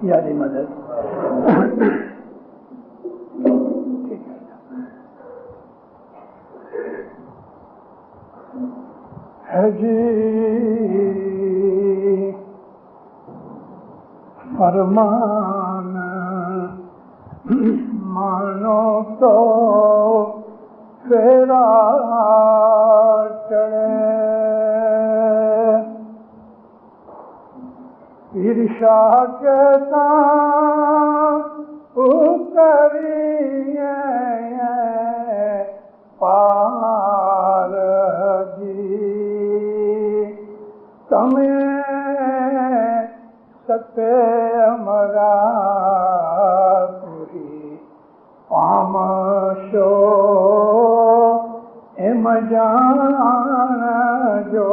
یا علی مدد. جی فرمان مانو تو فیرا چڑھے، ارشاد کہتا اتریے پار جی، تمہیں ستے ہمارا پوری پام شو ام جان جو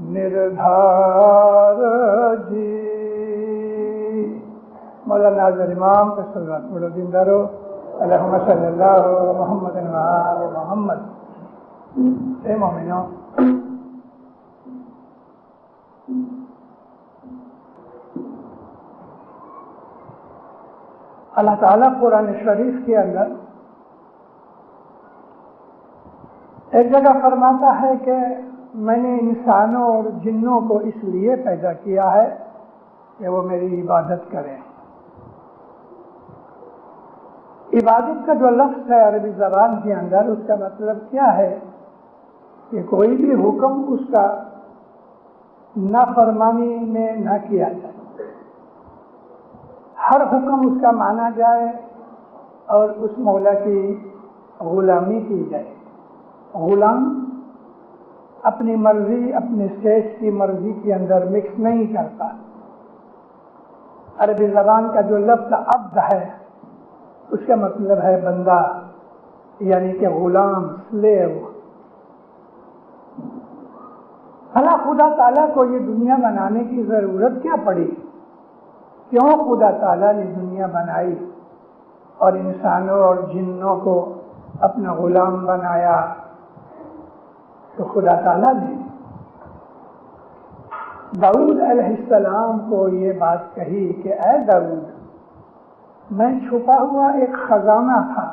نردھار جی. مولانا ناظر امام کا صلوات پڑھو زندہ رہو. اللہم صلی اللہ محمد و آل محمد. اے مومنوں، اللہ تعالیٰ قرآن شریف کے اندر ایک جگہ فرماتا ہے کہ میں نے انسانوں اور جنوں کو اس لیے پیدا کیا ہے کہ وہ میری عبادت کریں. عبادت کا جو لفظ ہے عربی زبان کے اندر، اس کا مطلب کیا ہے کہ کوئی بھی حکم اس کا نافرمانی میں نہ کیا جائے، ہر حکم اس کا مانا جائے اور اس مولا کی غلامی کی جائے. غلام اپنی مرضی اپنے سیٹ کی مرضی کے اندر مکس نہیں کرتا. عربی زبان کا جو لفظ عبد ہے اس کا مطلب ہے بندہ، یعنی کہ غلام، سلیو. بھلا خدا تعالیٰ کو یہ دنیا بنانے کی ضرورت کیا پڑی؟ کیوں خدا تعالیٰ نے دنیا بنائی اور انسانوں اور جنوں کو اپنا غلام بنایا؟ تو خدا تعالیٰ نے داؤد علیہ السلام کو یہ بات کہی کہ اے داؤد، میں چھپا ہوا ایک خزانہ تھا،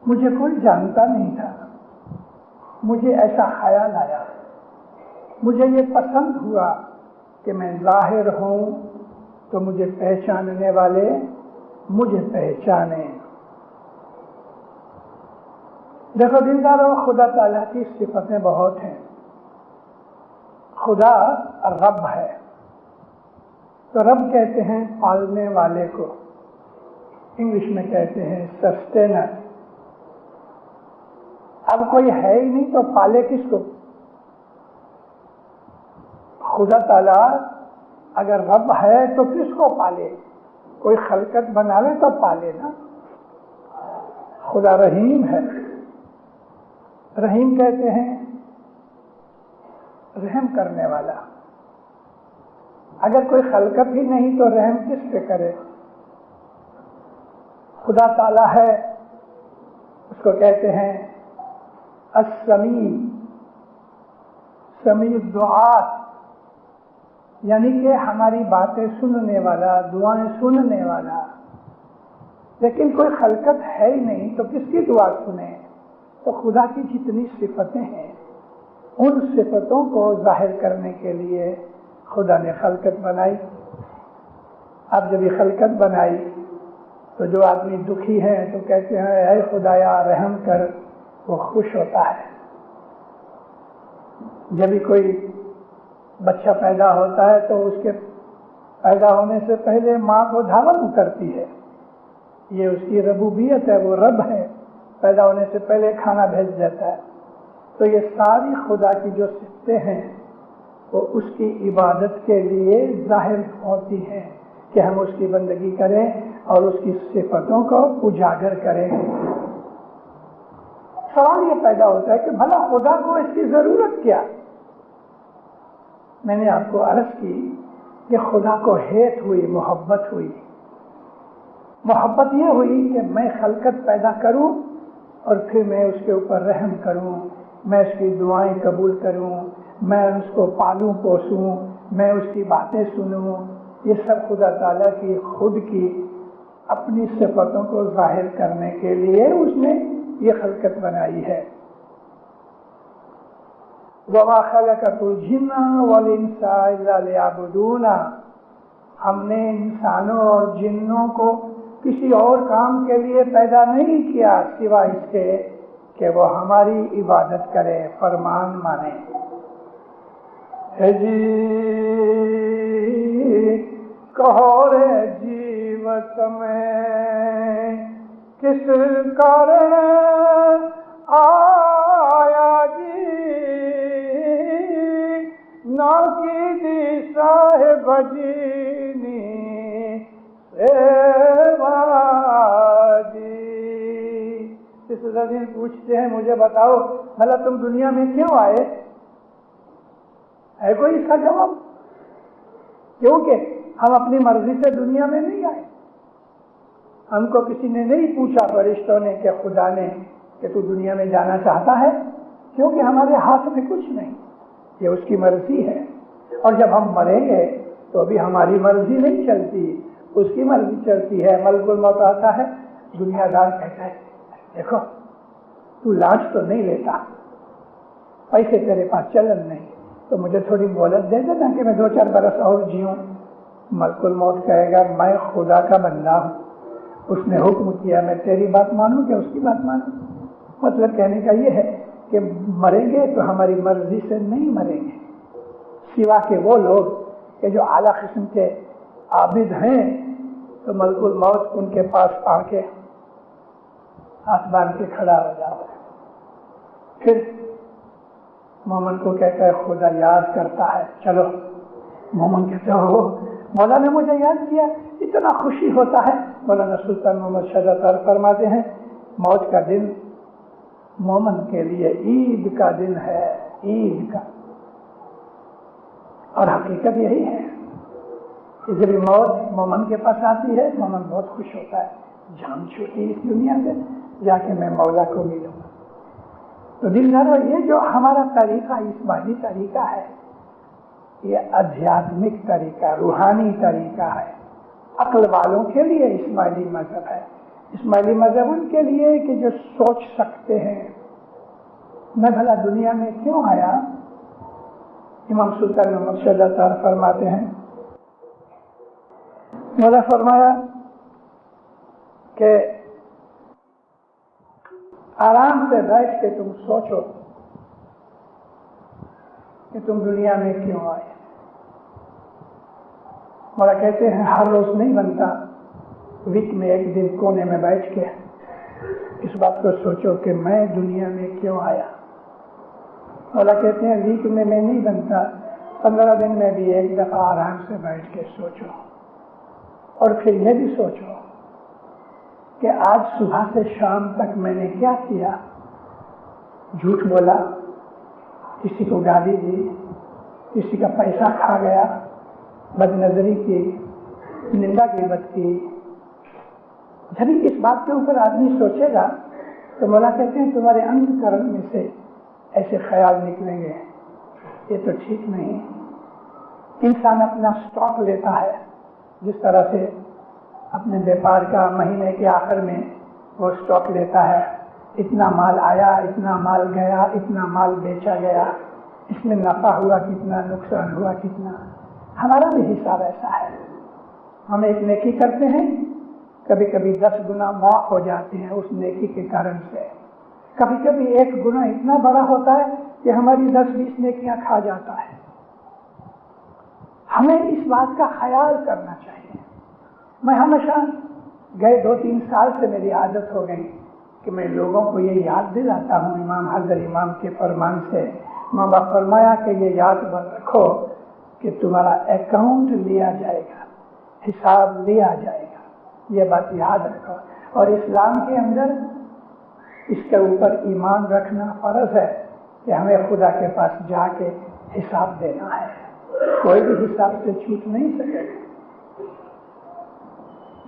مجھے کوئی جانتا نہیں تھا. مجھے ایسا خیال آیا، مجھے یہ پسند ہوا کہ میں ظاہر ہوں تو مجھے پہچاننے والے مجھے پہچانے. دیکھو دینداروں، خدا تعالیٰ کی صفتیں بہت ہیں. خدا رب ہے، تو رب کہتے ہیں پالنے والے کو، انگلش میں کہتے ہیں سسٹینر. اب کوئی ہے ہی نہیں تو پالے کس کو؟ خدا تعالیٰ اگر رب ہے تو کس کو پالے؟ کوئی خلقت بناوے تو پالے نا. خدا رحیم ہے. رحیم کہتے ہیں رحم کرنے والا. اگر کوئی خلقت ہی نہیں تو رحم کس پہ کرے؟ خدا تعالیٰ ہے، اس کو کہتے ہیں السمیع، سمیع الدعات، یعنی کہ ہماری باتیں سننے والا، دعائیں سننے والا. لیکن کوئی خلقت ہے ہی نہیں تو کس کی دعا سنیں؟ تو خدا کی جتنی صفتیں ہیں ان صفتوں کو ظاہر کرنے کے لیے خدا نے خلقت بنائی. اب جب یہ خلقت بنائی تو جو آدمی دکھی ہیں تو کہتے ہیں اے خدایا رحم کر، وہ خوش ہوتا ہے. جب بھی کوئی بچہ پیدا ہوتا ہے تو اس کے پیدا ہونے سے پہلے ماں کو دھاون کرتی ہے، یہ اس کی ربوبیت ہے، وہ رب ہے، پیدا ہونے سے پہلے کھانا بھیج دیتا ہے. تو یہ ساری خدا کی جو صفتیں ہیں وہ اس کی عبادت کے لیے ظاہر ہوتی ہیں کہ ہم اس کی بندگی کریں اور اس کی صفتوں کو اجاگر کریں. سوال یہ پیدا ہوتا ہے کہ بھلا خدا کو اس کی ضرورت کیا؟ میں نے آپ کو عرض کی کہ خدا کو ہیت ہوئی، محبت ہوئی. محبت یہ ہوئی کہ میں خلقت پیدا کروں اور پھر میں اس کے اوپر رحم کروں، میں اس کی دعائیں قبول کروں، میں اس کو پالوں پوسوں، میں اس کی باتیں سنوں، یہ سب خدا تعالیٰ کی خود کی اپنی صفتوں کو ظاہر کرنے کے لیے اس نے یہ خلقت بنائی ہے۔ وَمَا خَلَقَتُ الْجِنَّ وَالْإِنسَ إِلَّا لِيَعْبُدُونَ، ہم نے انسانوں اور جنوں کو کسی اور کام کے لیے پیدا نہیں کیا سوا اس کے کہ وہ ہماری عبادت کرے، فرمان مانے۔ جی کہو رے جیوت میں کس کارن آیا جی، نا کی دی صاحب جینی سیوا جی۔ اس دن پوچھتے ہیں مجھے بتاؤ بھلا تم دنیا میں کیوں آئے؟ ہے کوئی اس کا جواب؟ کیونکہ ہم اپنی مرضی سے دنیا میں نہیں آئے، ہم کو کسی نے نہیں پوچھا، فرشتوں نے کہ خدا نے کہ تو دنیا میں جانا چاہتا ہے، کیونکہ ہمارے ہاتھ میں کچھ نہیں، یہ اس کی مرضی ہے۔ اور جب ہم مریں گے تو ابھی ہماری مرضی نہیں چلتی، اس کی مرضی چلتی ہے۔ ملک الموت آتا ہے، دنیا دار کہتا ہے دیکھو تو لانچ تو نہیں لیتا، پیسے تیرے پاس چلن نہیں، تو مجھے تھوڑی مہلت دے دینا کہ میں 2-4 برس اور جیوں۔ ملک الموت کہے گا میں خدا کا بندہ ہوں، اس نے حکم کیا، میں تیری بات مانوں کہ اس کی بات مانوں؟ مطلب کہنے کا یہ ہے کہ مریں گے تو ہماری مرضی سے نہیں مریں گے، سوا کہ وہ لوگ کہ جو اعلیٰ قسم کے عابد ہیں تو ملک الموت ان کے پاس آ کے ہاتھ باندھ کے کھڑا ہو جاتا ہے، پھر مومن کو کہتا ہے خدا یاد کرتا ہے، چلو مومن کہتے ہو مولا نے مجھے یاد کیا، اتنا خوشی ہوتا ہے۔ مولانا سلطان محمد شہزاد فرماتے ہیں موت کا دن مومن کے لیے عید کا دن ہے، عید کا، اور حقیقت یہی ہے کہ جب موت مومن کے پاس آتی ہے مومن بہت خوش ہوتا ہے، جان چھوٹی اس دنیا سے جا کے میں مولا کو ملوں گا۔ تو دلدارو یہ جو ہمارا طریقہ اسماعیلی طریقہ ہے، یہ ادھیاتمک طریقہ، روحانی طریقہ ہے، عقل والوں کے لیے اسماعیلی مذہب ہے۔ اسماعیلی مذہب ان کے لیے کہ جو سوچ سکتے ہیں میں بھلا دنیا میں کیوں آیا۔ امام سلطان محمد شہزاد فرماتے ہیں، مولا فرمایا کہ آرام سے بیٹھ کے تم سوچو کہ تم دنیا میں کیوں آئے۔ مولا کہتے ہیں ہر روز نہیں بنتا، ویک میں ایک دن کونے میں بیٹھ کے اس بات کو سوچو کہ میں دنیا میں کیوں آیا۔ مولا کہتے ہیں ویک میں نہیں بنتا، 15 دن میں بھی ایک دفعہ آرام سے بیٹھ کے سوچو، اور پھر یہ بھی سوچو کہ آج صبح سے شام تک میں نے کیا کیا۔ جھوٹ بولا، کسی کو گالی دی، کسی کا پیسہ کھا گیا، بد نظری کی، نندا غیبت کی۔ جب اس بات کے اوپر آدمی سوچے گا تو مولا کہتے ہیں تمہارے انتکرن میں سے ایسے خیال نکلیں گے، یہ تو ٹھیک نہیں۔ انسان اپنا اسٹاک لیتا ہے، جس طرح سے اپنے بیپار کا مہینے کے آخر میں وہ اسٹاک لیتا ہے، اتنا مال آیا، اتنا مال گیا، اتنا مال بیچا گیا، اس میں نفع ہوا کتنا، نقصان ہوا کتنا۔ ہمارا بھی حساب ایسا ہے، ہم ایک نیکی کرتے ہیں، کبھی کبھی 10 گنا معاف ہو جاتے ہیں اس نیکی کے کارن سے، کبھی کبھی ایک گنا اتنا بڑا ہوتا ہے کہ ہماری 10-20 نیکیاں کھا جاتا ہے۔ ہمیں اس بات کا خیال کرنا چاہیے۔ میں ہمیشہ گئے 2-3 سال سے میری عادت ہو گئی کہ میں لوگوں کو یہ یاد دلاتا ہوں امام حضرت امام کے فرمان سے۔ امام باپ فرمایا کہ یہ یاد رکھو کہ تمہارا اکاؤنٹ لیا جائے گا، حساب لیا جائے گا، یہ بات یاد رکھو۔ اور اسلام کے اندر اس کے اوپر ایمان رکھنا فرض ہے کہ ہمیں خدا کے پاس جا کے حساب دینا ہے، کوئی بھی حساب سے چھوٹ نہیں سکے گا۔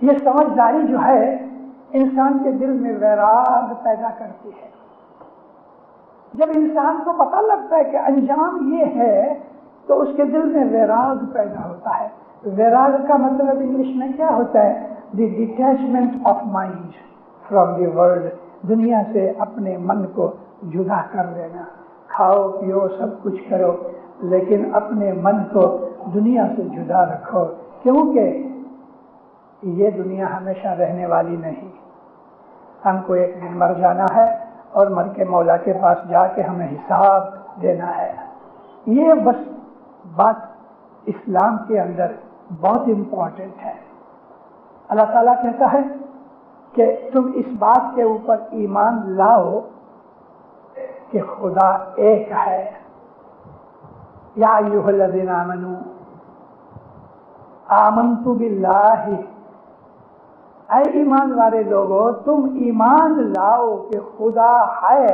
یہ سمجھداری جو ہے انسان کے دل میں ویراگ پیدا کرتی ہے۔ جب انسان کو پتہ لگتا ہے کہ انجام یہ ہے تو اس کے دل میں ویراگ پیدا ہوتا ہے. ویراگ کا مطلب انگلش میں کیا ہوتا ہے؟ The detachment of mind from the world. دنیا سے اپنے من کو جدا کر لینا. کھاؤ پیو سب کچھ کرو لیکن اپنے من کو دنیا سے جدا رکھو، کیونکہ یہ دنیا ہمیشہ رہنے والی نہیں. ہم کو ایک دن مر جانا ہے اور مر کے مولا کے پاس جا کے ہمیں حساب دینا ہے. یہ بس بات اسلام کے اندر بہت امپورٹنٹ ہے. اللہ تعالیٰ کہتا ہے کہ تم اس بات کے اوپر ایمان لاؤ کہ خدا ایک ہے. یا ایھا الذین آمنوا آمنت باللہ، اے ایمان والے لوگوں تم ایمان لاؤ کہ خدا ہے.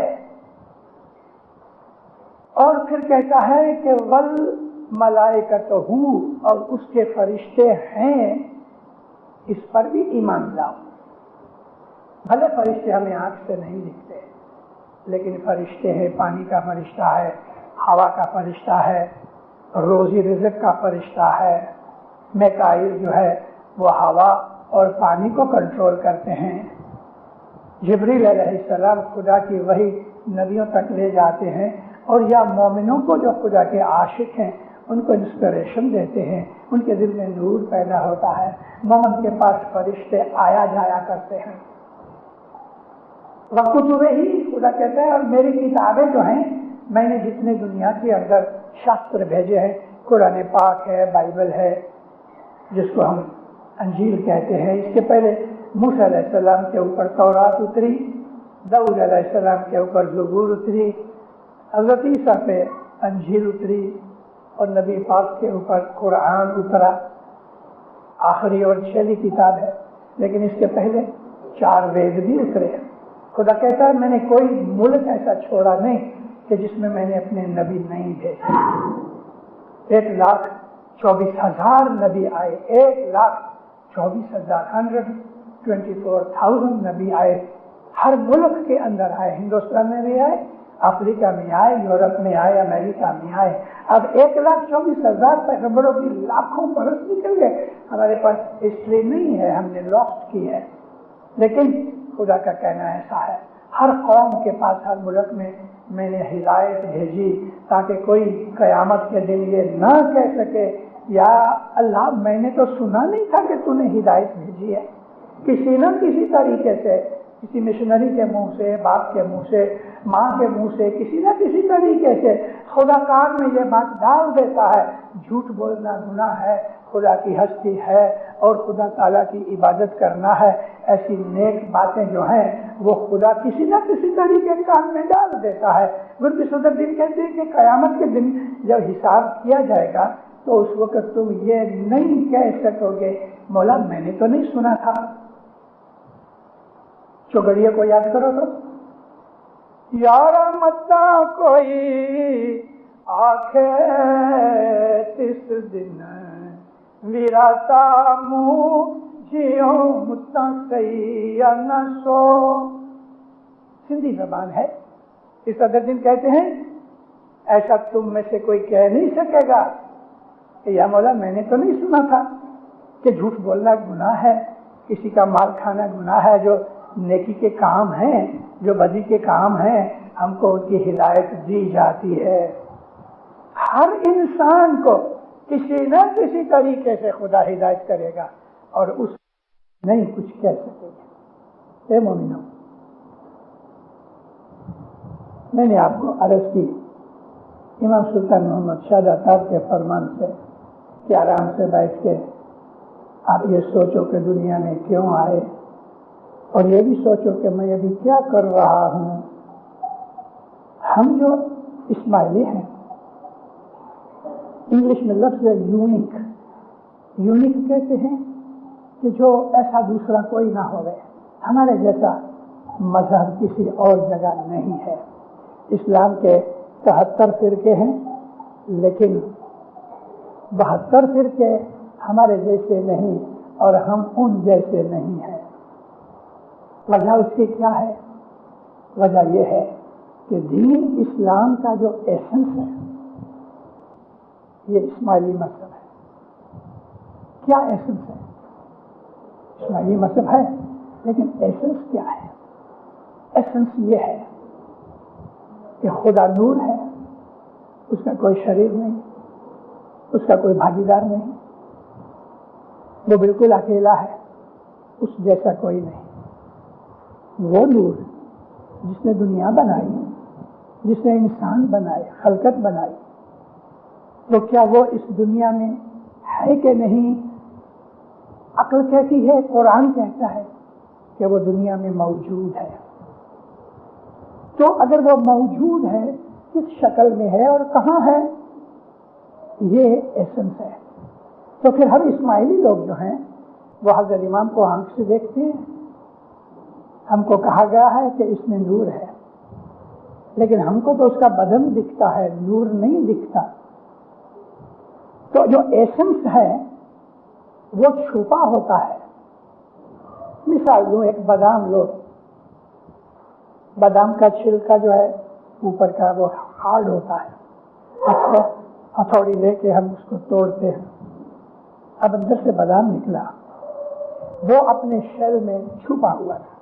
اور پھر کہتا ہے کہ والملائکۃ، اور اس کے فرشتے ہیں، اس پر بھی ایمان لاؤ. بھلے فرشتے ہمیں آنکھ سے نہیں دکھتے لیکن فرشتے ہیں. پانی کا فرشتہ ہے، ہوا کا فرشتہ ہے، روزی رزق کا فرشتہ ہے. میکائیل جو ہے وہ ہوا اور پانی کو کنٹرول کرتے ہیں. جبریل علیہ السلام خدا کی وحی نبیوں تک لے جاتے ہیں، اور یا مومنوں کو جو خدا کے عاشق ہیں ان کو انسپریشن دیتے ہیں، ان کے دل میں نور پیدا ہوتا ہے. مومن کے پاس فرشتے آیا جایا کرتے ہیں. وکتب ہی، خدا کہتا ہے اور میری کتابیں جو ہیں، میں نے جتنے دنیا کے اندر شاستر بھیجے ہیں، قرآن پاک ہے، بائبل ہے جس کو ہم انجیل کہتے ہیں. اس کے پہلے موسیٰ علیہ السلام کے اوپر تورات اتری، داؤد علیہ السلام کے اوپر زبور اتری، حضرت عیسیٰ پہ انجیل اتری، اور نبی پاک کے اوپر قرآن اترا. آخری اور چھیلی کتاب ہے، لیکن اس کے پہلے 4 وید بھی اترے. خدا کہتا ہے میں نے کوئی ملک ایسا چھوڑا نہیں کہ جس میں میں نے اپنے نبی نہیں بھیجے. 1,24,000 نبی آئے. 1,24,000 124,000 نبی آئے. ہر ملک کے اندر آئے. ہندوستان میں بھی آئے، افریقہ میں آئے، یورپ میں آئے، امریکہ میں آئے. اب 1,24,000 پیغمبروں کی لاکھوں برس نکل گئے. ہمارے پاس ہسٹری نہیں ہے، ہم نے لاسٹ کی ہے. لیکن خدا کا کہنا ایسا ہے، ہر قوم کے پاس، ہر ملک میں نے ہدایت بھیجی تاکہ کوئی قیامت کے دن یہ نہ کہہ سکے یا اللہ میں نے تو سنا نہیں تھا کہ تو نے ہدایت بھیجی ہے. کسی نہ کسی طریقے سے، کسی مشنری کے منہ سے، باپ کے منہ سے، ماں کے منہ سے، کسی نہ کسی طریقے سے خدا کار میں یہ بات ڈال دیتا ہے جھوٹ بولنا گناہ ہے، خدا کی ہستی ہے اور خدا تعالیٰ کی عبادت کرنا ہے. ایسی نیک باتیں جو ہیں وہ خدا کسی نہ کسی طریقے کام میں ڈال دیتا ہے. گرد صدر دن کہتے ہیں کہ قیامت کے دن جب حساب کیا جائے گا تو اس وقت تم یہ نہیں کہہ سکو گے مولا میں نے تو نہیں سنا تھا. چوگڑیے کو یاد کرو تو، یارا متا کوئی آخے تس دن ویراتا منہ جیو متا سیا نہ سو. سندھی زبان ہے. اس صدر دن کہتے ہیں ایسا تم میں سے کوئی کہہ نہیں سکے گا کہ یا مولا میں نے تو نہیں سنا تھا کہ جھوٹ بولنا گناہ ہے، کسی کا مال کھانا گناہ ہے. جو نیکی کے کام ہیں، جو بدی کے کام ہیں، ہم کو ان کی ہدایت دی جاتی ہے. ہر انسان کو کسی نہ کسی طریقے سے خدا ہدایت کرے گا اور اس نہیں کچھ کہہ سکے گا. اے مومنوں، میں نے آپ کو عرض کی امام سلطان محمد شاہ داتار کے فرمان سے کہ آرام سے بیٹھ کے آپ یہ سوچو کہ دنیا میں کیوں آئے، اور یہ بھی سوچو کہ میں ابھی کیا کر رہا ہوں. ہم جو اسماعیلی ہیں، انگلش میں لفظ ہے یونیک. یونیک کہتے ہیں کہ جو ایسا دوسرا کوئی نہ ہوئے. ہمارے جیسا مذہب کسی اور جگہ نہیں ہے. اسلام کے 73 فرقے ہیں لیکن 72 فرقے ہمارے جیسے نہیں اور ہم ان جیسے نہیں ہیں. وجہ اس کی کیا ہے؟ وجہ یہ ہے کہ دین اسلام کا جو ایسنس ہے یہ اسماعیلی مذہب ہے. کیا ایسنس ہے؟ اسماعیلی مذہب ہے لیکن ایسنس کیا ہے؟ ایسنس یہ ہے کہ خدا نور ہے، اس کا کوئی شریک نہیں، اس کا کوئی بھاگیدار نہیں، وہ بالکل اکیلا ہے، اس جیسا کوئی نہیں. وہ نور جس نے دنیا بنائی، جس نے انسان بنائے، خلقت بنائی، تو کیا وہ اس دنیا میں ہے کہ نہیں؟ عقل کہتی ہے، قرآن کہتا ہے کہ وہ دنیا میں موجود ہے. تو اگر وہ موجود ہے، کس شکل میں ہے اور کہاں ہے؟ یہ ایسنس ہے. تو پھر ہم اسماعیلی لوگ جو ہیں وہ حضرت امام کو آنکھ سے دیکھتے ہیں. ہم کو کہا گیا ہے کہ اس میں نور ہے، لیکن ہم کو تو اس کا بدن دکھتا ہے، نور نہیں دکھتا. تو جو ایسنس ہے وہ چھپا ہوتا ہے. مثال دوں، ایک بادام لو، بادام کا چھلکا جو ہے اوپر کا وہ ہارڈ ہوتا ہے، ہتھوڑی لے کے ہم اس کو توڑتے ہیں، اب اندر سے بادام نکلا، وہ اپنے شیل میں چھپا ہوا تھا.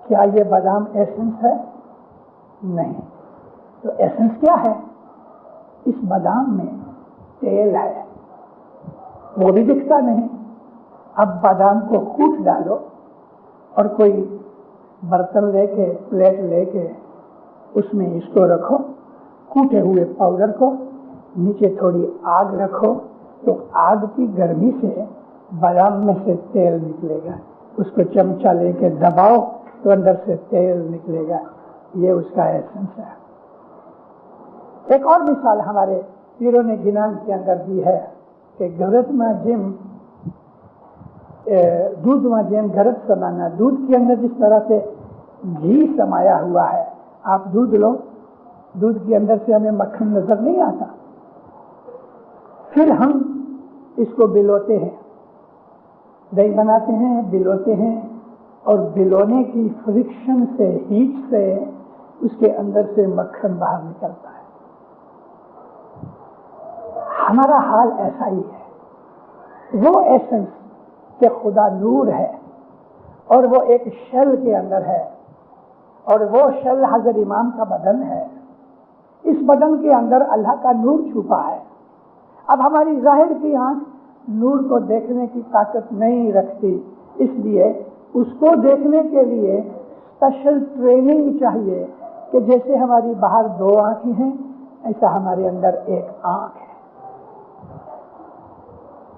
کیا یہ بادام ایسنس ہے؟ نہیں. تو ایسنس کیا ہے؟ اس بادام میں تیل ہے، وہ بھی دکھتا نہیں. اب بادام کو کوٹ ڈالو اور کوئی برتن لے کے، پلیٹ لے کے اس میں اس کو رکھو، کوٹے ہوئے پاؤڈر کو، نیچے تھوڑی آگ رکھو، تو آگ کی گرمی سے بادام میں سے تیل نکلے گا. اس کو چمچہ لے کے دباؤ تو اندر سے تیل نکلے گا. یہ اس کا ایسنس ہے. ایک اور مثال ہمارے پیروں نے گنان کے اندر دی ہے کہ گرت میں جم دودھ میں جم گرت سمانا. دودھ کے اندر جس طرح سے گھی سمایا ہوا ہے، آپ دودھ لو، دودھ کے اندر سے ہمیں مکھن نظر نہیں آتا. پھر ہم اس کو بلوتے ہیں، دہی بناتے ہیں، بلوتے ہیں، اور بلونے کی فرکشن سے، ہیٹ سے اس کے اندر سے مکھن باہر نکلتا ہے. ہمارا حال ایسا ہی ہے. وہ ایسنس کہ خدا نور ہے اور وہ ایک شیل کے اندر ہے، اور وہ شیل حضرت امام کا بدن ہے. اس بدن کے اندر اللہ کا نور چھپا ہے. اب ہماری ظاہر کی آنکھ نور کو دیکھنے کی طاقت نہیں رکھتی، اس لیے اس کو دیکھنے کے لیے اسپیشل ٹریننگ چاہیے کہ جیسے ہماری باہر دو آنکھیں ہیں، ایسا ہمارے اندر ایک آنکھ ہے.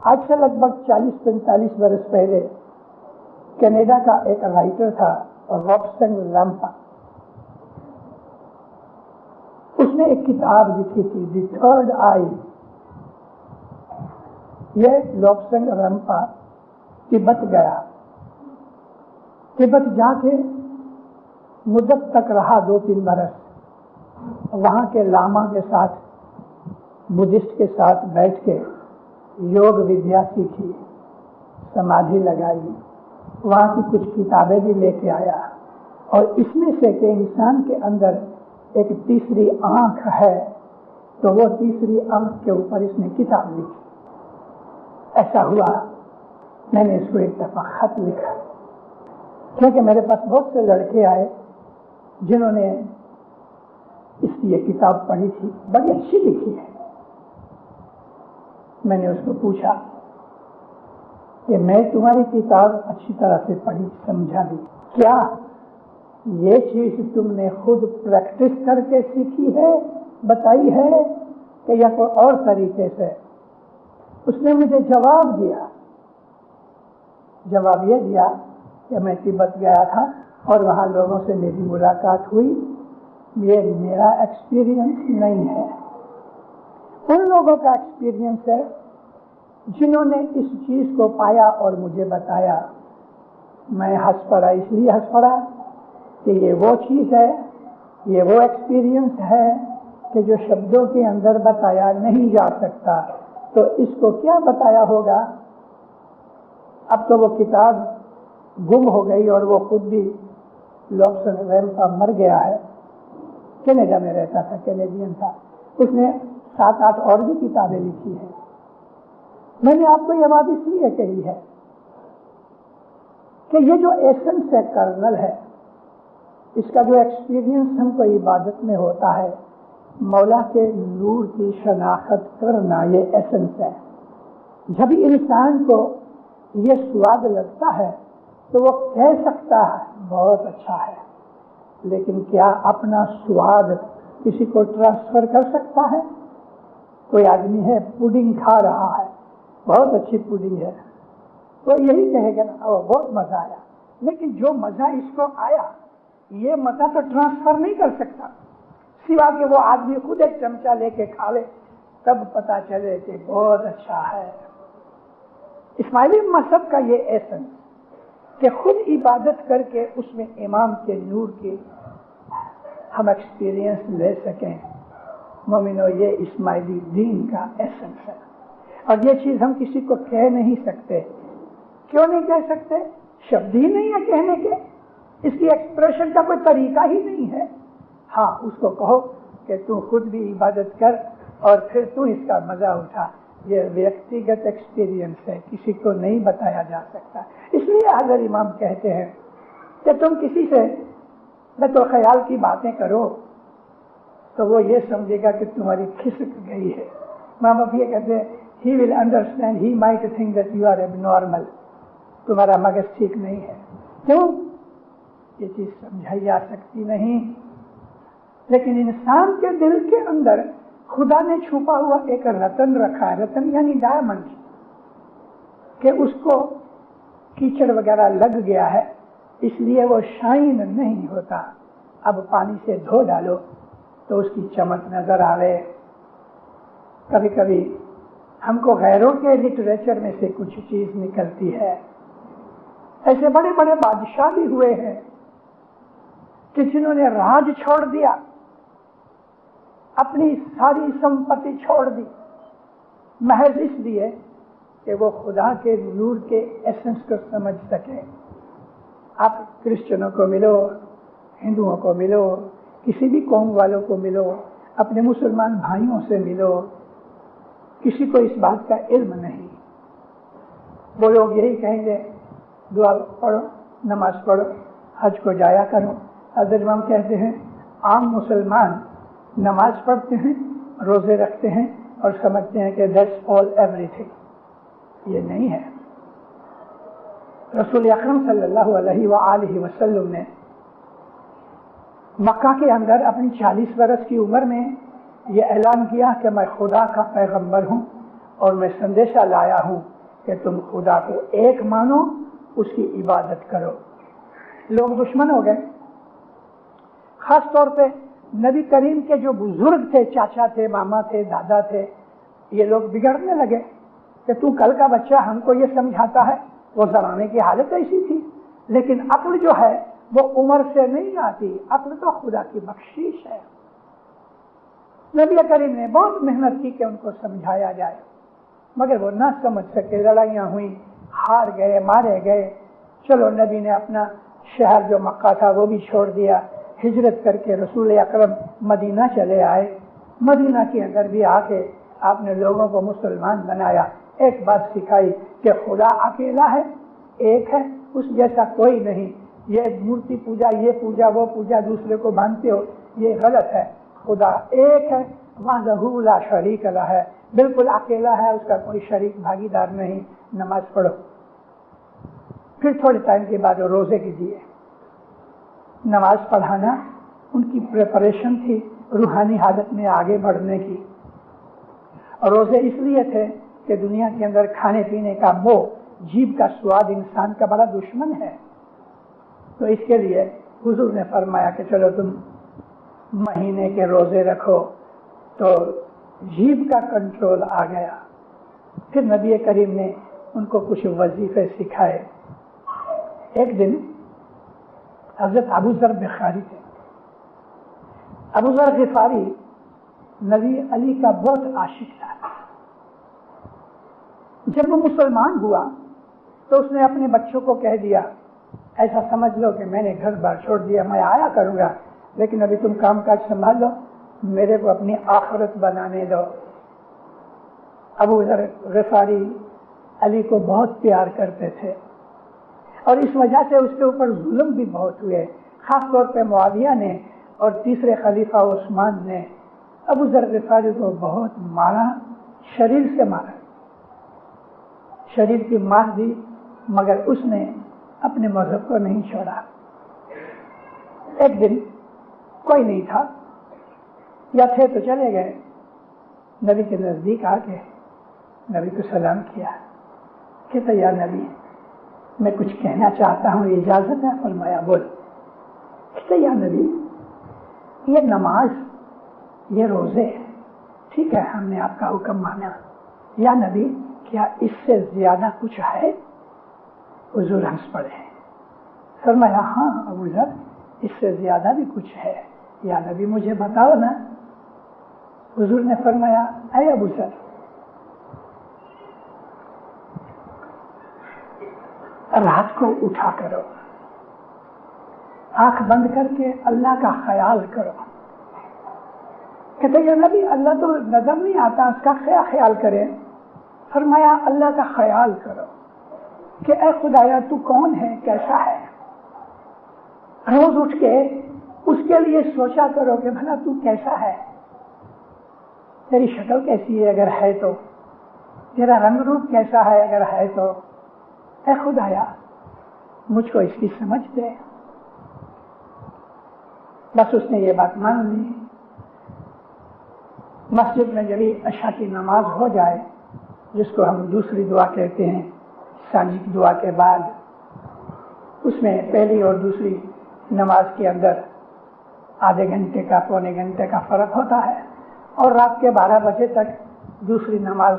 آج سے لگ بھگ 40-45 برس پہلے کینیڈا کا ایک رائٹر تھا رابسن لمپا. اس نے ایک کتاب لکھی تھی، دی تھرڈ آئی. یہ رابسن لمپا تبت گیا، تبت جا کے مدت تک رہا، 2-3 برس. وہاں کے لاما کے ساتھ، بدھسٹ کے ساتھ بیٹھ کے یوگ ودیا سیکھی، سمادھی لگائی. وہاں کی کچھ کتابیں بھی لے کے آیا، اور اس میں سے کہ انسان کے اندر ایک تیسری آنکھ ہے، تو وہ تیسری آنکھ کے اوپر اس نے کتاب لکھی. ایسا ہوا میں نے اس کو ایک دفعہ خط لکھا، کیونکہ میرے پاس بہت سے لڑکے آئے جنہوں نے اس کی یہ کتاب پڑھی تھی، بڑی اچھی لکھی ہے. میں نے اس کو پوچھا کہ میں تمہاری کتاب اچھی طرح سے پڑھی، سمجھا بھی، کیا یہ چیز تم نے خود پریکٹس کر کے سیکھی ہے، بتائی ہے، کہ یا کوئی اور طریقے سے؟ اس نے مجھے جواب دیا. جواب یہ دیا کہ میں تبت گیا تھا اور وہاں لوگوں سے میری ملاقات ہوئی، یہ میرا ایکسپیرینس نہیں ہے، ان لوگوں کا ایکسپیرینس ہے جنہوں نے اس چیز کو پایا اور مجھے بتایا. میں ہنس پڑا، اس لیے ہنس پڑا کہ یہ وہ چیز ہے، یہ وہ ایکسپیرینس ہے کہ جو شبدوں کے اندر بتایا نہیں جا سکتا. تو اس کو کیا بتایا ہوگا؟ اب تو وہ کتاب گم ہو گئی اور وہ خود بھی لابسن لمپا مر گیا ہے. کینیڈا میں رہتا تھا، کینیڈین تھا. اس نے 7-8 اور بھی کتابیں لکھی ہیں. میں نے آپ کو یہ بات اس لیے کہی ہے کہ یہ جو ایسنس ہے، کرنل ہے، اس کا جو ایکسپیرینس ہم کو عبادت میں ہوتا ہے، مولا کے نور کی شناخت کرنا، یہ ایسنس ہے. جب انسان کو یہ سواد لگتا ہے تو وہ کہہ سکتا ہے بہت اچھا ہے، لیکن کیا اپنا سواد کسی کو ٹرانسفر کر سکتا ہے؟ کوئی آدمی ہے پوڈنگ کھا رہا ہے، بہت اچھی پوڈنگ ہے، تو یہی کہے گا نا بہت مزہ آیا، لیکن جو مزہ اس کو آیا یہ مزہ تو ٹرانسفر نہیں کر سکتا، سوا کہ وہ آدمی خود ایک چمچہ لے کے کھا لے تب پتا چلے کہ بہت اچھا ہے. اسماعیلی مذہب کا یہ ایسنس کہ خود عبادت کر کے اس میں امام کے نور کی ہم ایکسپیرینس لے سکیں. مومنو، یہ اسماعیلی دین کا ایسنس ہے، اور یہ چیز ہم کسی کو کہہ نہیں سکتے. کیوں نہیں کہہ سکتے؟ شبد ہی نہیں ہے کہنے کے، اس کی ایکسپریشن کا کوئی طریقہ ہی نہیں ہے. ہاں، اس کو کہو کہ تو خود بھی عبادت کر اور پھر تو اس کا مزہ اٹھا. یہ ویکتیگت ایکسپیرینس ہے، کسی کو نہیں بتایا جا سکتا. اس لیے حضرت امام کہتے ہیں کہ تم کسی سے تو خیال کی باتیں کرو تو وہ یہ سمجھے گا کہ تمہاری کھسک گئی ہے. ماں باپ یہ کہتے ہیں he will understand, he might think that you are abnormal, تمہارا مغز ٹھیک نہیں ہے. کیوں؟ یہ چیز سمجھائی جا سکتی نہیں. لیکن انسان کے دل کے اندر خدا نے چھپا ہوا ایک رتن رکھا ہے، رتن یعنی ڈائمنڈ، کہ اس کو کیچڑ وغیرہ لگ گیا ہے اس لیے وہ شائن نہیں ہوتا. اب پانی سے دھو ڈالو تو اس کی چمک نظر آئے. کبھی کبھی ہم کو غیروں کے لٹریچر میں سے کچھ چیز نکلتی ہے. ایسے بڑے بڑے بادشاہ بھی ہوئے ہیں کہ جنہوں نے راج چھوڑ دیا، اپنی ساری سمپتی چھوڑ دی، محض اس لیے کہ وہ خدا کے نور کے ایسنس کو سمجھ سکے. آپ کرسچنوں کو ملو، ہندوؤں کو ملو، کسی بھی قوم والوں کو ملو، اپنے مسلمان بھائیوں سے ملو، کسی کو اس بات کا علم نہیں. وہ لوگ یہی کہیں گے دعا پڑھو، نماز پڑھو، حج کو جایا کرو. حضرت امام کہتے ہیں عام مسلمان نماز پڑھتے ہیں، روزے رکھتے ہیں اور سمجھتے ہیں کہ دیٹس آل ایوری تھنگ. یہ نہیں ہے. رسول اکرم صلی اللہ علیہ وآلہ وسلم نے مکہ کے اندر اپنی 40 برس کی عمر میں یہ اعلان کیا کہ میں خدا کا پیغمبر ہوں اور میں سندیشہ لایا ہوں کہ تم خدا کو ایک مانو، اس کی عبادت کرو. لوگ دشمن ہو گئے. خاص طور پہ نبی کریم کے جو بزرگ تھے، چاچا تھے، ماما تھے، دادا تھے، یہ لوگ بگڑنے لگے کہ تو کل کا بچہ ہم کو یہ سمجھاتا ہے. وہ زمانے کی حالت ایسی تھی. لیکن عقل جو ہے وہ عمر سے نہیں آتی، عقل تو خدا کی بخشش ہے. نبی کریم نے بہت محنت کی کہ ان کو سمجھایا جائے، مگر وہ نہ سمجھ سکے. لڑائیاں ہوئیں، ہار گئے، مارے گئے. چلو نبی نے اپنا شہر جو مکہ تھا وہ بھی چھوڑ دیا، ہجرت کر کے رسول اکرم مدینہ چلے آئے. مدینہ کے اندر بھی آ کے آپ نے لوگوں کو مسلمان بنایا. ایک بات سکھائی کہ خدا اکیلا ہے، ایک ہے، اس جیسا کوئی نہیں. یہ مورتی پوجا، یہ پوجا، وہ پوجا، دوسرے کو مانتے ہو، یہ غلط ہے. خدا ایک ہے، وحدہ لا شریک لہ ہے، بالکل اکیلا ہے، اس کا کوئی شریک بھاگیدار نہیں. نماز پڑھو. پھر تھوڑے ٹائم کے بعد روزے کیجیے. نماز پڑھانا ان کی پریپریشن تھی روحانی حالت میں آگے بڑھنے کی. اور روزے اس لیے تھے کہ دنیا کے اندر کھانے پینے کا موہ، جیب کا سواد انسان کا بڑا دشمن ہے. تو اس کے لیے حضور نے فرمایا کہ چلو تم مہینے کے روزے رکھو. تو جیب کا کنٹرول آ گیا. پھر نبی کریم نے ان کو کچھ وظیفے سکھائے. ایک دن حضرت ابو ذر غفاری تھے. ابو ذر غفاری نبی علی کا بہت عاشق تھا. جب وہ مسلمان ہوا تو اس نے اپنے بچوں کو کہہ دیا ایسا سمجھ لو کہ میں نے گھر بار چھوڑ دیا، میں آیا کروں گا لیکن ابھی تم کام کاج سنبھال لو، میرے کو اپنی آخرت بنانے دو. ابو ذر غفاری علی کو بہت پیار کرتے تھے اور اس وجہ سے اس کے اوپر ظلم بھی بہت ہوئے، خاص طور پہ معاویہ نے اور تیسرے خلیفہ عثمان نے ابو ذر غفاری کو بہت مارا، شریر سے مارا، شریر کی مار دی، مگر اس نے اپنے مذہب کو نہیں چھوڑا۔ ایک دن کوئی نہیں تھا یا تھے تو چلے گئے، نبی کے نزدیک آ کے نبی کو سلام کیا، کہتا یا نبی میں کچھ کہنا چاہتا ہوں، اجازت ہے؟ فرمایا بول۔ کہتا یا نبی یہ نماز، یہ روزے، ٹھیک ہے ہم نے آپ کا حکم مانا، یا نبی کیا اس سے زیادہ کچھ ہے؟ حضور ہنس پڑے، فرمایا ہاں ابو ذر اس سے زیادہ بھی کچھ ہے، یا نبی مجھے بتاؤ نا۔ حضور نے فرمایا اے ابو ذر رات کو اٹھا کرو، آنکھ بند کر کے اللہ کا خیال کرو۔ کہتے ہیں نبی اللہ تو نظر نہیں آتا، اس کا کیا خیال کرے؟ فرمایا اللہ کا خیال کرو کہ اے خدایا تو کون ہے، کیسا ہے۔ روز اٹھ کے اس کے لیے سوچا کرو کہ بھلا تو کیسا ہے، تیری شکل کیسی ہے اگر ہے تو، تیرا رنگ روپ کیسا ہے اگر ہے تو، اے خدایا مجھ کو اس کی سمجھ دے۔ بس اس نے یہ بات مان لی۔ مسجد میں جب عشاء کی نماز ہو جائے، جس کو ہم دوسری دعا کہتے ہیں سانجی کی دعا کے بعد، اس میں پہلی اور دوسری نماز کے اندر آدھے گھنٹے کا پونے گھنٹے کا فرق ہوتا ہے، اور رات کے 12 بجے تک دوسری نماز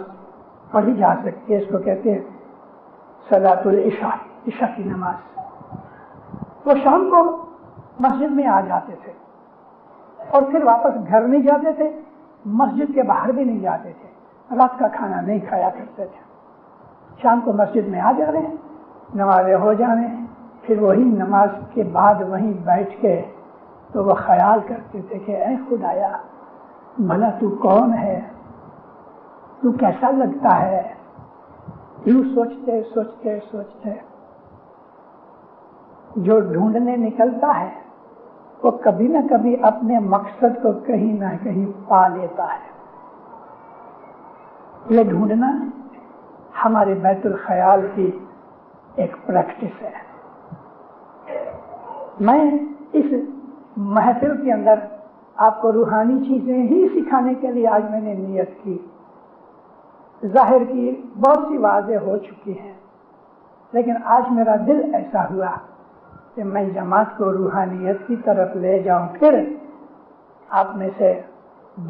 پڑھی جا سکتی ہے، اس کو کہتے ہیں صلاۃ العشاء، عشاء کی نماز۔ وہ شام کو مسجد میں آ جاتے تھے اور پھر واپس گھر نہیں جاتے تھے، مسجد کے باہر بھی نہیں جاتے تھے، رات کا کھانا نہیں کھایا کرتے تھے، شام کو مسجد میں آ جا رہے ہیں، نمازیں ہو جانے، پھر وہی نماز کے بعد وہیں بیٹھ کے تو وہ خیال کرتے تھے کہ اے خدایا بھلا تو کون ہے، تو کیسا لگتا ہے۔ یوں سوچتے سوچتے سوچتے جو ڈھونڈنے نکلتا ہے وہ کبھی نہ کبھی اپنے مقصد کو کہیں نہ کہیں پا لیتا ہے۔ یہ ڈھونڈنا ہمارے بیت الخیال کی ایک پریکٹس ہے۔ میں اس محفل کے اندر آپ کو روحانی چیزیں ہی سکھانے کے لیے آج میں نے نیت کی، ظاہر کی بہت سی واضح ہو چکی ہیں، لیکن آج میرا دل ایسا ہوا کہ میں جماعت کو روحانیت کی طرف لے جاؤں۔ پھر آپ میں سے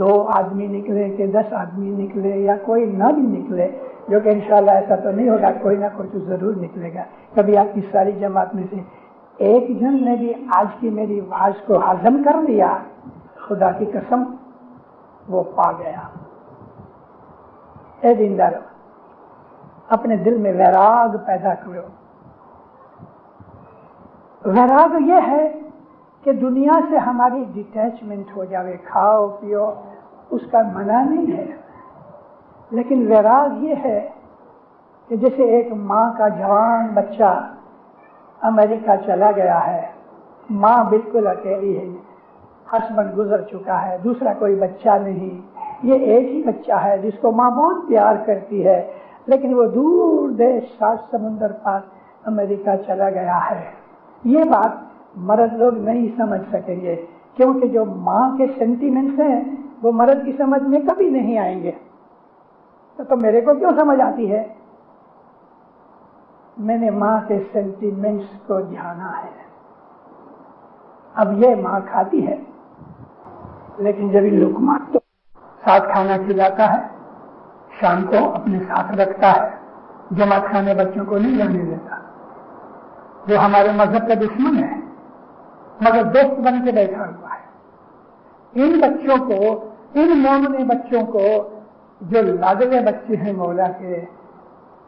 2 آدمی نکلے کہ 10 آدمی نکلے یا کوئی نہ بھی نکلے، جو کہ انشاءاللہ ایسا تو نہیں ہوگا، کوئی نہ کوئی تو ضرور نکلے گا۔ کبھی آپ کی ساری جماعت میں سے ایک جن نے بھی آج کی میری واز کو ہضم کر لیا، خدا کی قسم وہ پا گیا۔ اے دیندار اپنے دل میں ویراگ پیدا کرو۔ ویراگ یہ ہے کہ دنیا سے ہماری ڈیٹیچمنٹ ہو جاوے، کھاؤ پیو اس کا منع نہیں ہے، لیکن ویراگ یہ ہے کہ جیسے ایک ماں کا جوان بچہ امریکہ چلا گیا ہے، ماں بالکل اکیلی ہے، ہسبینڈ گزر چکا ہے، دوسرا کوئی بچہ نہیں، یہ ایک ہی بچہ ہے جس کو ماں بہت پیار کرتی ہے، لیکن وہ دور دیش 7 سمندر پار امریکہ چلا گیا ہے۔ یہ بات مرد لوگ نہیں سمجھ سکیں گے، کیونکہ جو ماں کے سینٹیمنٹس ہیں وہ مرد کی سمجھ میں کبھی نہیں آئیں گے۔ تو میرے کو کیوں سمجھ آتی ہے؟ میں نے ماں کے سینٹیمنٹس کو جانا ہے۔ اب یہ ماں کھاتی ہے، لیکن جب لقمہ تو ساتھ کھانا کھلاتا ہے، شام کو اپنے ساتھ رکھتا ہے، جماعت کھانے بچوں کو نہیں جانے دیتا، جو ہمارے مذہب کا دشمن ہے، مگر دوست بن کے بیٹھا ہوا ہے۔ ان بچوں کو، ان مومنے بچوں کو جو لاڈلے بچے ہیں مولا کے،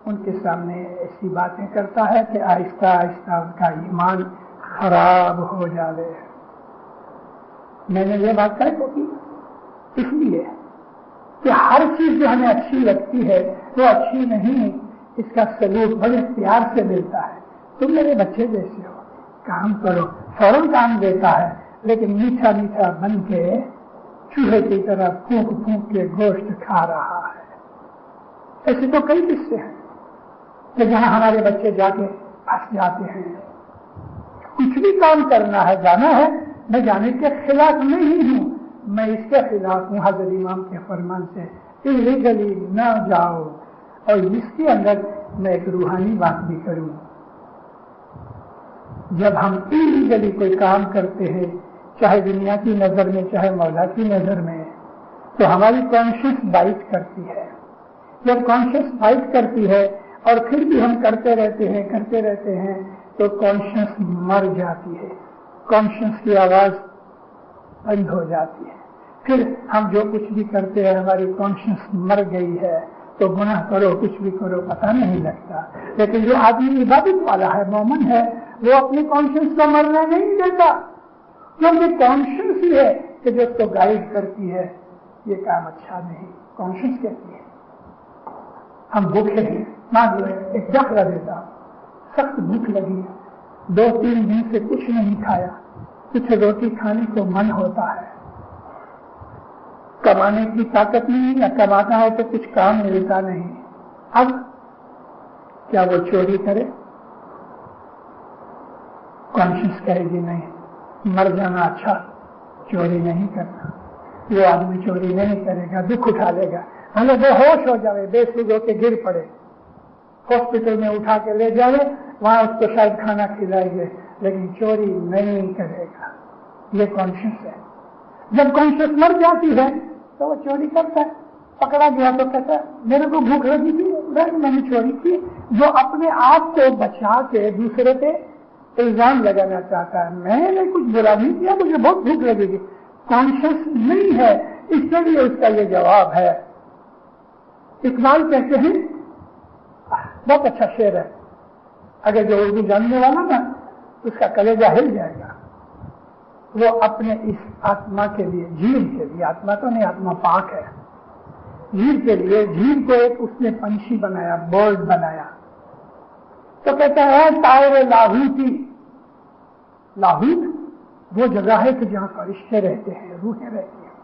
ان کے سامنے ایسی باتیں کرتا ہے کہ آہستہ آہستہ ان کا ایمان خراب ہو جاوے۔ میں نے یہ بات کہہ کو کی اس لیے کہ ہر چیز جو ہمیں اچھی لگتی ہے وہ اچھی نہیں، اس کا سلوک بڑے پیار سے ملتا ہے. تم میرے بچے جیسے ہو، کام کرو، فوراً کام دیتا ہے، لیکن میٹھا میٹھا بن کے چوہے کی طرح پھونک پھونک کے گوشت کھا رہا ہے. ایسے تو کئی قصے ہیں کہ جہاں ہمارے بچے جا کے پھنس جاتے ہیں. کچھ بھی کام کرنا ہے، جانا ہے، میں جانے کے خلاف نہیں ہوں، میں اس کے خلاف ہوں حضرت امام کے فرمان سے اللیگلی نہ جاؤ. اور اس کے اندر میں ایک روحانی بات بھی کروں. جب ہم اللیگلی کوئی کام کرتے ہیں، چاہے دنیا کی نظر میں چاہے مولا کی نظر میں، تو ہماری کانشیس بائٹ کرتی ہے. جب کانشیس بائٹ کرتی ہے اور پھر بھی ہم کرتے رہتے ہیں تو کانشیس مر جاتی ہے، کانشیس کی آواز بند ہو جاتی ہے. پھر ہم جو کچھ بھی کرتے ہیں ہماری کانشیس مر گئی ہے تو گناہ کرو کچھ بھی کرو پتہ نہیں لگتا. لیکن جو آدمی عبادت والا ہے، مومن ہے، وہ اپنی کانشیس کو مرنے نہیں دیتا، کیونکہ کانشیس ہی ہے کہ جو اس کو گائیڈ کرتی ہے یہ کام اچھا نہیں. کانشیس کہتی ہے ہم بھوکے ہیں، مان لو ایک ڈاکٹر دیتا، سخت بھوک لگی، 2-3 دن سے کچھ نہیں کھایا، کچھ روٹی کھانے کو من ہوتا ہے، کمانے کی طاقت نہیں، یا کماتا ہے تو کچھ کام ملتا نہیں. اب کیا وہ چوری کرے؟ کانشیس کہے گی نہیں، مر جانا اچھا، چوری نہیں کرنا. وہ آدمی چوری نہیں کرے گا، دکھ اٹھا لے گا، ہمیں بے ہوش ہو جائے، بے سود ہو کے گر پڑے، ہاسپٹل میں اٹھا کے لے جائے، وہاں اس کو شاید کھانا کھلائیں گے، لیکن چوری نہیں کرے گا. یہ کانشیس ہے. جب کانشیس مر جاتی ہے تو وہ چوری کرتا ہے. پکڑا گیا تو کہتا ہے میرے کو بھوک لگی تھی، میں نے چوری کی. جو اپنے آپ کو بچا کے دوسرے پہ الزام لگانا چاہتا ہے، میں نے کچھ برا نہیں کیا، مجھے بہت بھوک لگے گی، کانشیس نہیں ہے. اس کے لیے اس کا یہ جواب ہے. اقبال کہتے ہیں، بہت اچھا شعر ہے، اگر جو اردو جاننے والا نا اس کا کلیجہ ہل جائے گا. وہ اپنے اس آتما کے لیے، جھیل کے لیے، آتما تو نہیں، آتما پاک ہے، جھیل کے لیے، جھیل کو ایک اس نے پنچھی بنایا، برڈ بنایا. تو کہتا ہے طائر لاہوتی. لاہوت وہ جگہ ہے کہ جہاں فرشتے رہتے ہیں، روحیں رہتی ہیں.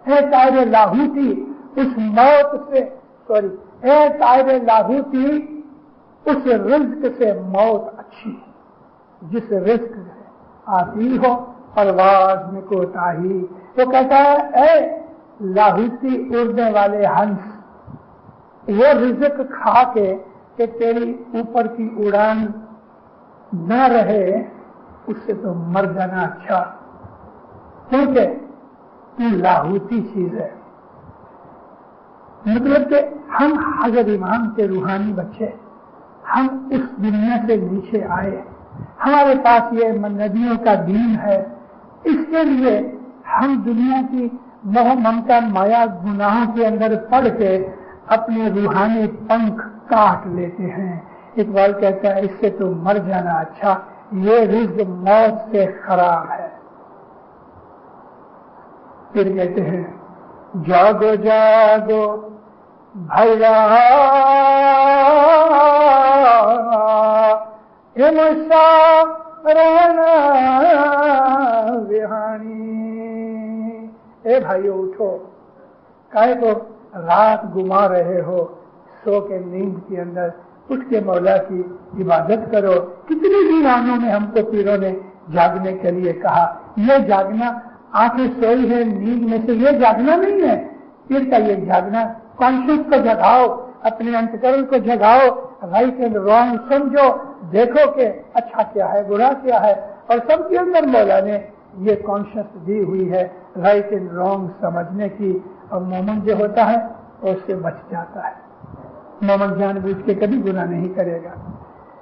اے طائر لاہوتی اس موت سے، اے طائر لاہوتی اس رزق سے موت اچھی، جس رزق سے آتی ہو پرواز میں کوتاہی. وہ کہتا ہے اے لاہوتی اڑنے والے ہنس، وہ رزق کھا کے کہ تیری اوپر کی اڑان نہ رہے، اس سے تو مر جانا اچھا، کیونکہ تو لاہوتی چیز ہے. مطلب کہ ہم حضرت امام کے روحانی بچے، ہم اس دنیا سے نیچے آئے، ہمارے پاس یہ نبیوں کا دین ہے. اس کے لیے ہم دنیا کی موہ ممتا مایا گناہوں کے اندر پڑ کے اپنے روحانی پنکھ کاٹ لیتے ہیں. اقبال کہتا ہے اس سے تو مر جانا اچھا، یہ رزق موت سے خراب ہے. پھر کہتے ہیں جاگو جاگو بھیا رہنا وہانی. اے بھائیو اٹھو، کائے کو رات گما رہے ہو، سو کے نیند کے اندر اٹھ کے مولا کی عبادت کرو. کتنی ویرانوں میں ہم کو پیروں نے جاگنے کے لیے کہا. یہ جاگنا آنکھیں سوئی ہے نیند میں سے، یہ جاگنا نہیں ہے. پھر کا یہ جاگنا، کانشیس کو جگاؤ، اپنے انتکرن کو جگاؤ، رائٹ اینڈ رانگ سمجھو، دیکھو کہ اچھا کیا ہے برا کیا ہے. اور سب کے اندر مولا نے یہ کانشیس دی ہوئی ہے رائٹ اینڈ رانگ سمجھنے کی. اور مومن جو ہوتا ہے اس سے بچ جاتا ہے. مومن جان بوجھ کے کبھی گناہ نہیں کرے گا.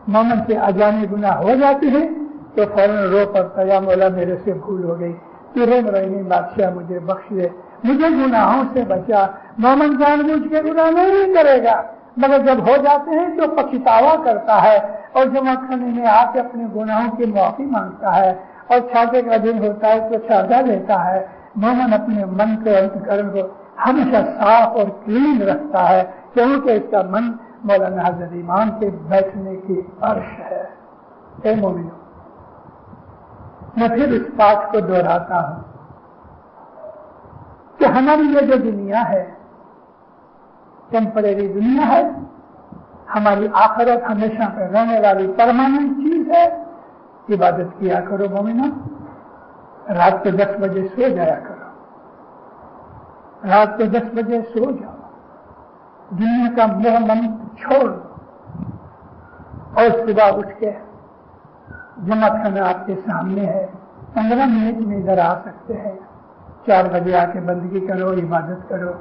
مومن سے اجانے گناہ ہو جاتے ہیں تو فوراً رو پڑتا یا مولا میرے سے بھول ہو گئی، تیرے رحیم بادشاہ مجھے بخش دے، مجھے گناہوں سے بچا. مومن جان بوجھ کے گناہ نہیں کرے گا، مگر جب ہو جاتے ہیں تو پچھتاوا کرتا ہے اور جمع کرنے میں آ کے اپنے گناہوں کی معافی مانگتا ہے. اور چھاٹے کا دن ہوتا ہے تو چھاٹا لیتا ہے. مومن اپنے من کو انتکرن کو ہمیشہ صاف اور کلین رکھتا ہے، کیونکہ اس کا من مولانا حضرت امام کے بیٹھنے کی عرش ہے۔ اے مومنو، میں پھر اس بات کو دہراتا ہوں کہ ہماری یہ جو دنیا ہے ٹیمپریری دنیا ہے، ہماری آخرت ہمیشہ پہ رہنے والی پرماننٹ چیز ہے۔ عبادت کیا کرو مومنو، رات کو 10 بجے سو جایا کرو، رات کو 10 بجے سو جاؤ، دنیا کا موہ من چھوڑ اور صبح اٹھ کے جمع خانہ آپ کے سامنے ہے، 15 منٹ میں ادھر آ سکتے ہیں، 4 بجے آ کے بندگی کرو، عبادت کرو۔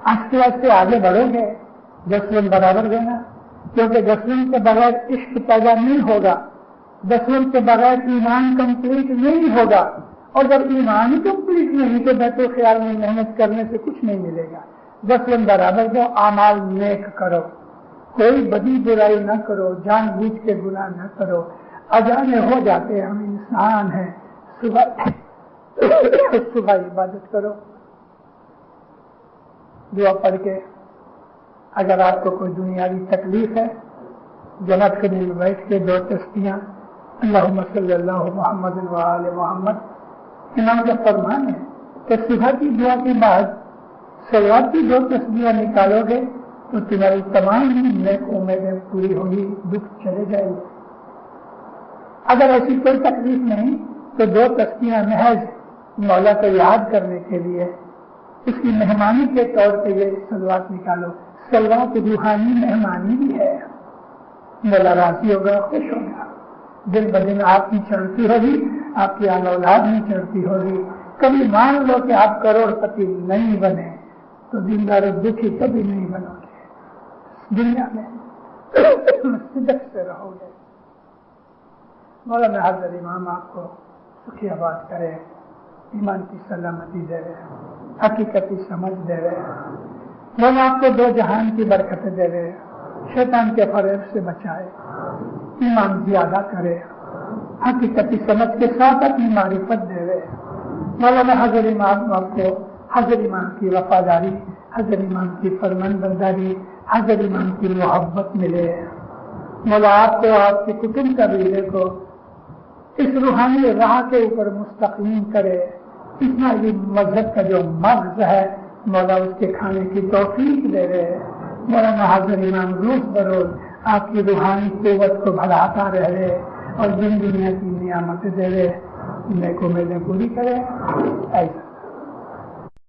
آہستہ آہستہ آگے بڑھو گے، 10 منٹ برابر دینا، کیونکہ 10 منٹ کے بغیر عشق پیدا نہیں ہوگا، 10 منٹ کے بغیر ایمان کمپلیٹ نہیں ہوگا، اور جب ایمان ہی کمپلیٹ نہیں تو بیت الخیال میں محنت کرنے سے کچھ نہیں ملے گا۔ 10 منٹ برابر دو، اعمال نیک کرو، کوئی بدی برائی نہ کرو، جان بوجھ کے گناہ نہ کرو، اجانے ہو جاتے ہم انسان ہیں۔ صبح عبادت کرو، دعا پڑھ کے، اگر آپ کو کوئی دنیاوی تکلیف ہے جنت کے دل میں بیٹھ کے 2 تسبیحاں اللہم صلی اللہ محمد وآل محمد، امام کا فرمان ہے کہ صبح کی دعا کے بعد صلوات کی 2 تسبیحاں نکالو گے تو تمہاری تمام نیک امیدیں پوری ہوگی، دکھ چلے جائے گے۔ اگر ایسی کوئی تکلیف نہیں تو 2 تسبیحاں محض مولا کو یاد کرنے کے لیے، اس کی مہمانی کے طور پہ یہ صلوات نکالو۔ صلوات روحانی مہمانی بھی ہے، مولا راضی ہوگا، خوش ہوگا، دن بدن آپ کی چڑھتی ہوگی، آپ کی اولاد نہیں چڑھتی ہوگی۔ کبھی مان لو کہ آپ کروڑ پتی نہیں بنے تو دیندار دکھی کبھی نہیں بنو گے، دنیا میں صدق سے رہو گے۔ مولانا حضرت امام آپ کو سکھی آباد کرے، ایمان کی سلامتی دے رہے، حقیقتی سمجھ دے رہے، مولا آپ کو 2 جہان کی برکتیں دے رہے، شیطان کے فریب سے بچائے، ایمان زیادہ کرے، حقیقتی سمجھ کے ساتھ اپنی معرفت دے رہے۔ مولانا حضرت امام آپ کو حضرت امام کی وفاداری، حضرت امام کی فرمان برداری، حضرت امام کی محبت ملے۔ مولا آپ کو، آپ کی کتب قبیلے کو اس روحانی راہ کے اوپر مستقیم کرے۔ اسماعیلی مذہب کا جو مغز ہے مولا اس کے کھانے کی توفیق دے رہے۔ مولانا حضرت امام روز بروز آپ کی روحانی قوت کو بڑھاتا رہے اور دن دنیا کی نعمت دے رہے، نیک امیدیں پوری کرے۔ ایسا